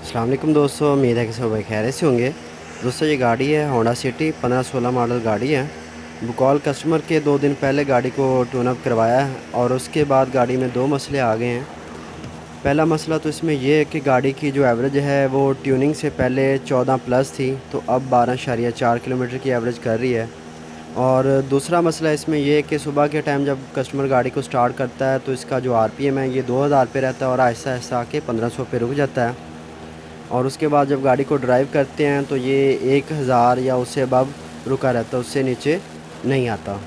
अस्सलाम वालेकुम दोस्तों, उम्मीद है कि सब भाई खैरियत से होंगे। दोस्तों ये गाड़ी है होंडा सिटी 15-16 मॉडल गाड़ी है। बुकॉल कस्टमर के 2 दिन पहले गाड़ी को ट्यून अप करवाया है और उसके बाद गाड़ी में 2 मसले आ गए हैं। पहला मसला तो इसमें ये है कि गाड़ी की जो एवरेज है वो ट्यूनिंग से पहले 14 प्लस थी, तो अब 12.4 किलोमीटर की एवरेज कर रही है। और दूसरा मसला इसमें ये है कि सुबह के टाइम जब कस्टमर गाड़ी को स्टार्ट करता है तो इसका जो आरपीएम है ये 2000 पे रहता है और आहिस्ता आहिस्ता आके 1500 पे रुक जाता है। और उसके बाद जब गाड़ी को ड्राइव करते हैं तो ये 1000 या उससे अबव रुका रहता है, उससे नीचे नहीं आता।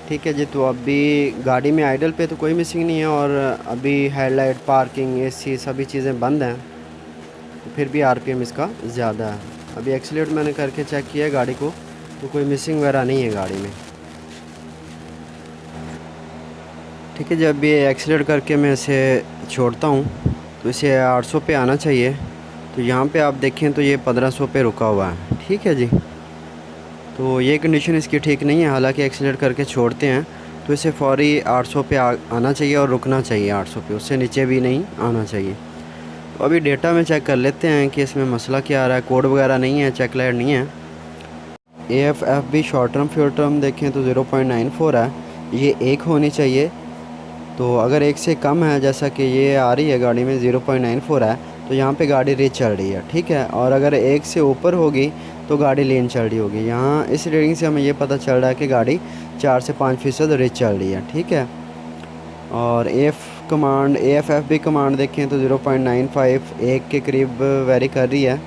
ठीक है जी, तो अभी गाड़ी में आइडल पे तो कोई मिसिंग नहीं है और अभी हेडलाइट, पार्किंग, एसी सभी चीज़ें बंद हैं, तो फिर भी आरपीएम इसका ज़्यादा है। अभी एक्सीलेट मैंने करके चेक किया है गाड़ी को, तो कोई मिसिंग वगैरह नहीं है गाड़ी में। ठीक है, जब ये एक्सीलेट करके मैं इसे छोड़ता हूँ तो इसे 800 पे आना चाहिए। तो यहाँ पे आप देखें तो ये 1500 पे रुका हुआ है। ठीक है जी, तो ये कंडीशन इसकी ठीक नहीं है। हालांकि एक्सीलेट करके छोड़ते हैं तो इसे फौरी 800 पे आना चाहिए और रुकना चाहिए 800 पे, उससे नीचे भी नहीं आना चाहिए। तो अभी डेटा में चेक कर लेते हैं कि इसमें मसला क्या आ रहा है। कोड वगैरह नहीं है, चेक लाइट नहीं है। एएफएफ भी शॉर्ट टर्म फ्यूल टर्म देखें तो 0.94 है, ये 1 होनी चाहिए। तो अगर 1 से कम है, जैसा कि ये आ रही है गाड़ी में 0.94 है, तो यहाँ पे गाड़ी रिच चल रही है। ठीक है, और अगर 1 से ऊपर होगी तो गाड़ी लीन चल रही होगी। यहाँ इस रीडिंग से हमें ये पता चल रहा है कि गाड़ी 4 से 5% रिच चल रही है। ठीक है, और एएफएफ भी कमांड देखें तो 0.95 1 के करीब वेरी कर रही है।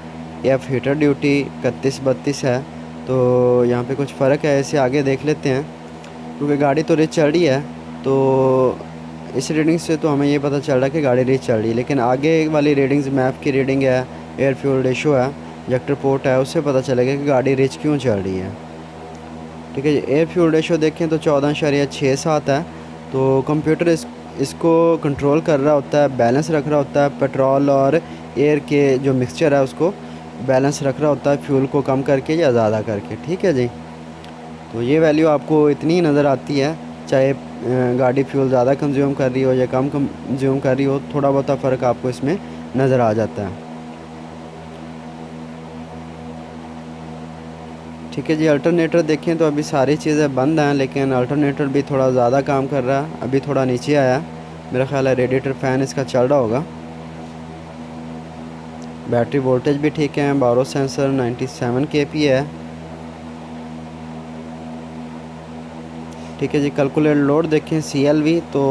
एफ हीटर ड्यूटी 31-32 है, तो यहाँ पे कुछ फ़र्क है, इसे आगे देख लेते हैं। क्योंकि गाड़ी तो रिच चल रही है, तो इस रीडिंग से तो हमें ये पता चल रहा है कि गाड़ी रिच चल रही है। लेकिन आगे वाली रीडिंग्स, मैप की रीडिंग है, एयर फ्यूल रेशो है, इंजेक्टर पोर्ट है, उससे पता चलेगा कि गाड़ी रिच क्यों चल रही है। ठीक है, एयर फ्यूल रेशो देखें तो 14.67 है। तो कंप्यूटर इसको कंट्रोल कर रहा होता है, बैलेंस रख रहा होता है, पेट्रोल और एयर के जो मिक्सचर है उसको बैलेंस रख रहा होता है, फ्यूल को कम करके या ज़्यादा करके। ठीक है जी, तो ये वैल्यू आपको इतनी नज़र आती है, चाहे गाड़ी फ्यूल ज़्यादा कंज्यूम कर रही हो या कम कंज्यूम कर रही हो, थोड़ा बहुत फ़र्क आपको इसमें नज़र आ जाता है। ठीक है जी, अल्टरनेटर देखें तो अभी सारी चीज़ें बंद हैं, लेकिन अल्टरनेटर भी थोड़ा ज़्यादा काम कर रहा है। अभी थोड़ा नीचे आया, मेरा ख्याल है रेडिएटर फ़ैन इसका चल रहा होगा। बैटरी वोल्टेज भी ठीक है, बारो सेंसर 97 kp है। ठीक है जी, कैलकुलेट लोड देखें CLV तो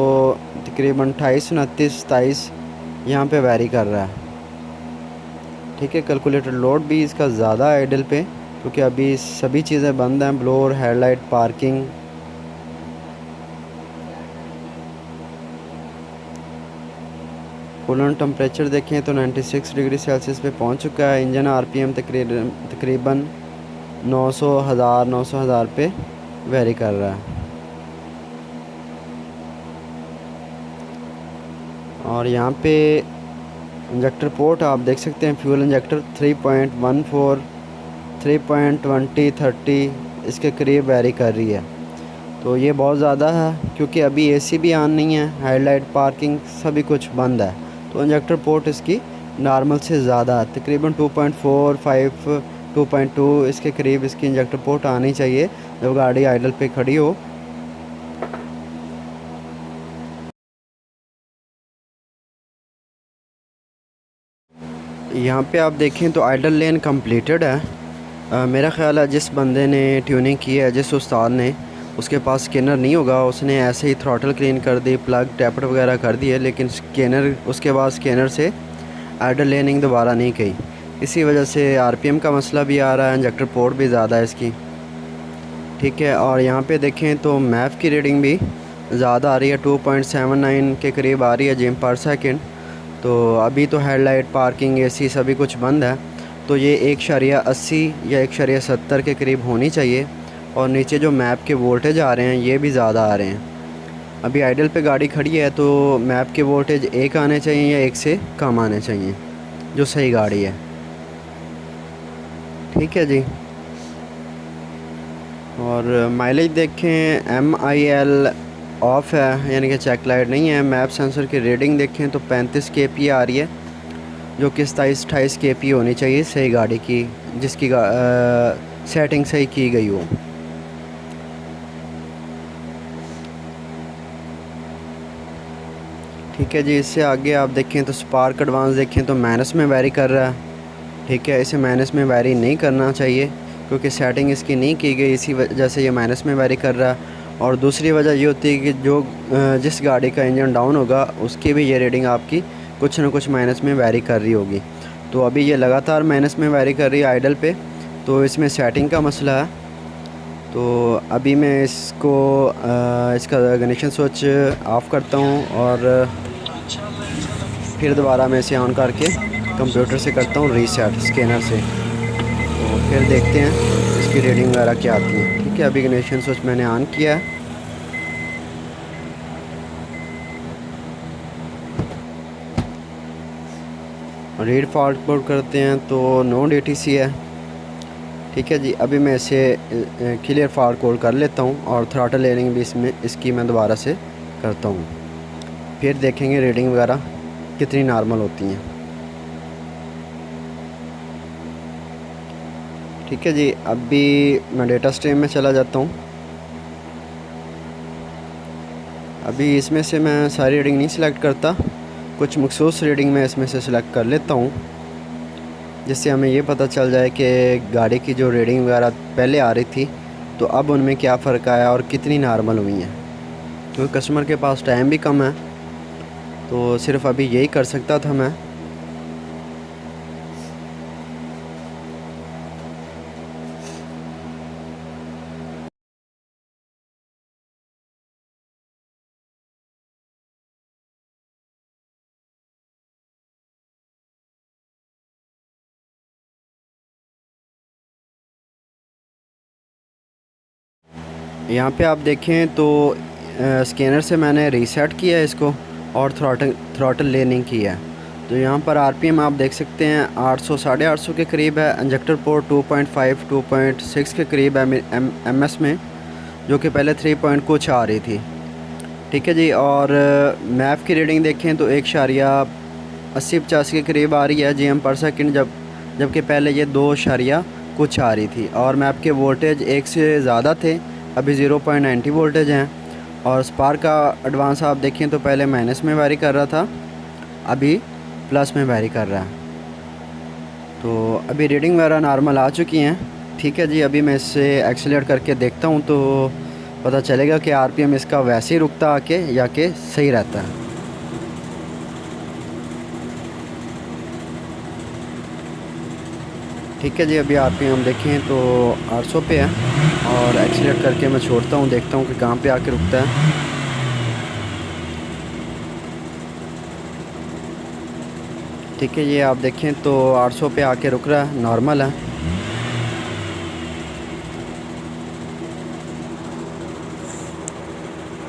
तकरीबन 28, 29, 27 यहाँ पे वैरी कर रहा है। ठीक है, कैलकुलेटेड लोड भी इसका ज़्यादा है आइडल पे, क्योंकि अभी सभी चीज़ें बंद हैं, blower, headlight, parking. Coolant temperature देखें तो 96 डिग्री सेल्सियस पे पहुंच चुका है। इंजन आरपीएम तकरीबन 900 पे वेरी कर रहा है। और यहाँ पे इंजेक्टर पोर्ट आप देख सकते हैं, फ्यूल इंजेक्टर 3.14, 3.20, 30 इसके करीब वेरी कर रही है। तो ये बहुत ज़्यादा है, क्योंकि अभी एसी भी ऑन नहीं है, हेडलाइट, पार्किंग सभी कुछ बंद है। तो इंजेक्टर पोर्ट इसकी नॉर्मल से ज़्यादा है, तकरीबन 2.45, 2.2 इसके करीब इसकी इंजेक्टर पोर्ट आनी चाहिए जब गाड़ी आइडल पे खड़ी हो। यहाँ पे आप देखें तो आइडल लेन कंप्लीटेड है। मेरा ख़्याल है जिस बंदे ने ट्यूनिंग की है, जिस उस्ताद ने, उसके पास स्कैनर नहीं होगा, उसने ऐसे ही थ्रॉटल क्लीन कर दी, प्लग टैपट वगैरह कर दिए, लेकिन स्कैनर उसके बाद स्कैनर से आइडल लेनिंग दोबारा नहीं की। इसी वजह से आरपीएम का मसला भी आ रहा है, इंजेक्टर पोर्ट भी ज़्यादा है इसकी। ठीक है, और यहाँ पे देखें तो मैप की रीडिंग भी ज़्यादा आ रही है, 2.79 के करीब आ रही है जिम पर सेकेंड। तो अभी तो हेडलाइट, पार्किंग, एसी सभी कुछ बंद है, तो ये 1.80 या 1.70 के करीब होनी चाहिए। और नीचे जो मैप के वोल्टेज आ रहे हैं ये भी ज़्यादा आ रहे हैं। अभी आइडल पे गाड़ी खड़ी है, तो मैप के वोल्टेज 1 आने चाहिए या 1 से कम आने चाहिए, जो सही गाड़ी है। ठीक है जी, और माइलेज देखें MIL ऑफ़ है, यानी कि चेक लाइट नहीं है। मैप सेंसर की रीडिंग देखें तो 35 kpa आ रही है, जो कि 27-28 kpa होनी चाहिए सही गाड़ी की, जिसकी सेटिंग सही की गई हो। ठीक है जी। इससे आगे आप देखें तो स्पार्क एडवांस देखें तो माइनस में वेरी कर रहा है। ठीक है, इसे माइनस में वेरी नहीं करना चाहिए क्योंकि सेटिंग इसकी नहीं की गई, इसी वजह से ये माइनस में वेरी कर रहा है। और दूसरी वजह ये होती है कि जिस गाड़ी का इंजन डाउन होगा उसकी भी ये रीडिंग आपकी कुछ ना कुछ माइनस में वेरी कर रही होगी। तो अभी ये लगातार माइनस में वेरी कर रही है आइडल पे, तो इसमें सेटिंग का मसला है। तो अभी मैं इसका इग्निशन स्विच ऑफ़ करता हूँ और फिर दोबारा मैं इसे ऑन करके कंप्यूटर से करता हूँ रीसेट स्कैनर से। तो फिर देखते हैं इसकी रीडिंग वगैरह क्या आती है। ठीक है, अभी इग्निशन स्विच मैंने ऑन किया है। रीड फॉल्ट कोड करते हैं तो नो DTC है। ठीक है जी, अभी मैं इसे क्लियर फॉल्ट कोड कर लेता हूँ और थ्रॉटल लेयरिंग भी इसकी मैं दोबारा से करता हूँ। फिर देखेंगे रीडिंग वगैरह कितनी नॉर्मल होती हैं। ठीक है जी, अभी मैं डेटा स्ट्रीम में चला जाता हूँ। अभी इसमें से मैं सारी रीडिंग नहीं सिलेक्ट करता, कुछ मखसूस रीडिंग मैं इसमें से सिलेक्ट कर लेता हूँ, जिससे हमें ये पता चल जाए कि गाड़ी की जो रीडिंग वगैरह पहले आ रही थी तो अब उनमें क्या फ़र्क आया और कितनी नॉर्मल हुई हैं। क्योंकि कस्टमर के पास टाइम भी कम है, तो सिर्फ़ अभी यही कर सकता था मैं। यहाँ पे आप देखें तो स्कैनर से मैंने रीसेट किया है इसको और थ्रॉटल लेनिंग किया है। तो यहाँ पर RPM आप देख सकते हैं 800 850 के करीब है। इंजेक्टर पोर्ट 2.5 2.6 के करीब है MS में, जो कि पहले 3 पॉइंट कुछ आ रही थी। ठीक है जी। और मैप की रीडिंग देखें तो 1.80-85 के करीब आ रही है GM पर सेकंड, जबकि पहले ये 2 कुछ आ रही थी। और मैप के वोल्टेज 1 से ज़्यादा थे, अभी 0.90 वोल्टेज हैं। और स्पार्क का एडवांस आप देखें तो पहले माइनस में वेरी कर रहा था, अभी प्लस में वेरी कर रहा है। तो अभी रीडिंग वगैरह नॉर्मल आ चुकी हैं। ठीक है जी, अभी मैं इससे एक्सीलरेट करके देखता हूँ तो पता चलेगा कि RPM इसका वैसे ही रुकता आके या कि सही रहता है। ठीक है जी, अभी RPM देखें तो 800 पे है और एक्सीलरेट करके मैं छोड़ता हूँ, देखता हूँ कि कहाँ पे आके रुकता है। ठीक है, ये आप देखें तो 800 पे आके रुक रहा है, नॉर्मल है।